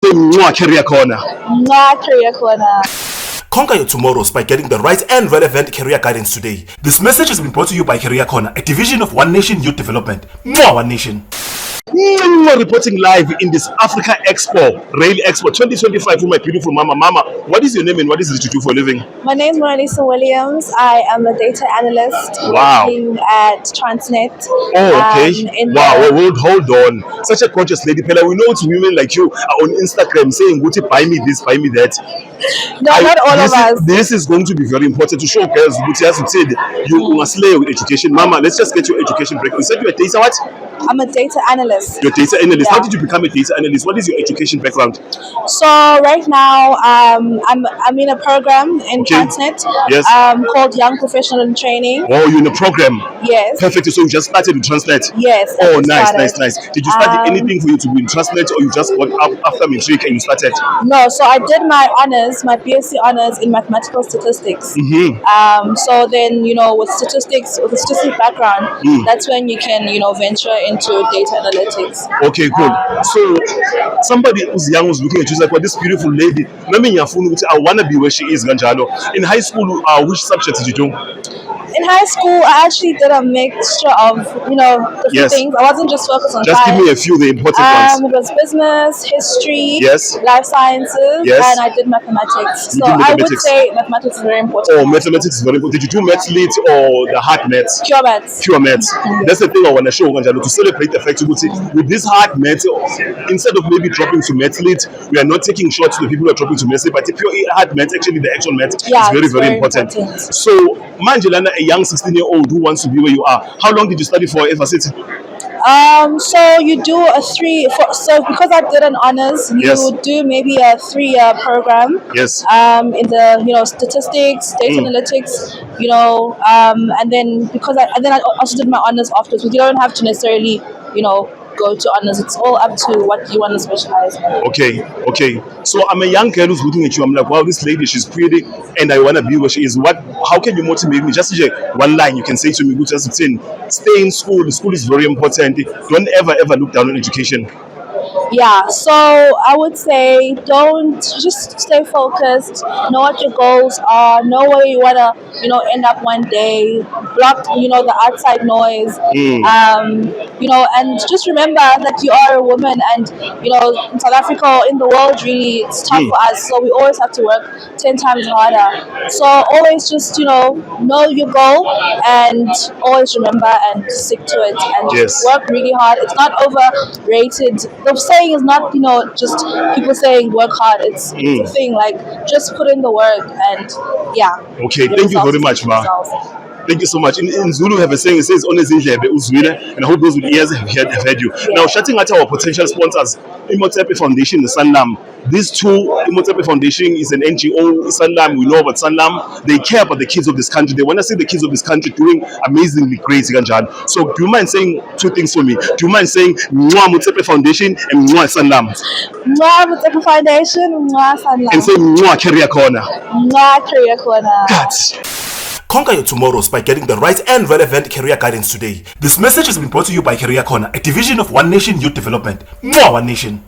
Career Corner. Career Corner. Conquer your tomorrows by getting the right and relevant career guidance today. This message has been brought to you by Career Corner, a division of One Nation Youth Development. One Nation. Reporting live in this Africa Expo, Rail Expo 2025 for my beautiful mama. Mama, what is your name and what is it you do for a living? My name is Mona Lisa Williams. I am a data analyst working at Transnet. Oh, okay. Hold on. Such a gorgeous lady. Pella, we know it's women like you are on Instagram saying, "Would you buy me this, buy me that?" No, not all of us. This is going to be very important to show girls. But as you said, you must slay with education. Mama, let's just get your education break. You said you're a data what? I'm a data analyst. You're a data analyst. Yeah. How did you become a data analyst? What is your education background? So right now, I'm in a program in Transnet. Yes. Called Young Professional in Training. Oh, you're in a program. Yes. Perfect. So you just started with Transnet. Yes. Oh, nice. Did you study anything for you to be in Transnet, or you just got up after matric and you started? No. So I did my honors, my BSc honors in mathematical statistics. So then, with statistics, with a statistic background, that's when you can, venture into data analytics. Okay, cool. So somebody who's young was looking at you like, well, this beautiful lady, I want to be where she is. In high school, which subjects did you do? In high school, I actually did a mixture of, different things. I wasn't just focused on Just science. give me a few of the important ones. It was business, history, Yes. life sciences, Yes. and I did mathematics. You So did I would mathematics. say mathematics is very important. Oh, mathematics is very important. Did you do maths lit or the hard maths? Pure maths. Pure maths. That's the thing I want to show to celebrate the fact with this hard maths, instead of maybe dropping to maths lit, we are not taking shots to the people who are dropping to maths lit, but the pure hard maths, actually the actual maths, Yeah, is it's very very important. important. So, Manjelana, a young 16-year-old who wants to be where you are, how long did you study for Eva City? So you do so because I did an honors, you Yes. do maybe a 3-year program. Yes. In the statistics, data analytics, and then I also did my honors afterwards. But you don't have to necessarily go to honors. It's all up to what you want to specialize in. Okay. So I'm a young girl who's looking at you. I'm like, wow, this lady, she's pretty, and I want to be where she is. How can you motivate me? Just one line you can say to me, just stay in school. School is very important. Don't ever look down on education. Yeah, so I would say just stay focused, know what your goals are, know where you want to, end up one day, block, the outside noise, and just remember that you are a woman and, in South Africa, in the world, really, it's tough for us. So we always have to work 10 times harder. So always just, know your goal and always remember and stick to it and Yes. work really hard. It's not overrated. The saying is not, just people saying work hard. It's a thing, like just put in the work and Okay, thank you very much, Ma. Thank you so much. In Zulu, we have a saying, it says, and I hope those with ears have heard you. Now, shouting at our potential sponsors, Imhotep Foundation, Sanlam. These two, Imhotep Foundation is an NGO. Sanlam, we know about Sanlam. They care about the kids of this country. They want to see the kids of this country doing amazingly great. So, do you mind saying two things for me? Do you mind saying Imhotep Foundation and Sanlam? Imhotep Foundation, Sanlam. And say Career Corner. Career Corner. Conquer your tomorrows by getting the right and relevant career guidance today. This message has been brought to you by Career Corner, a division of One Nation Youth Development. One Nation.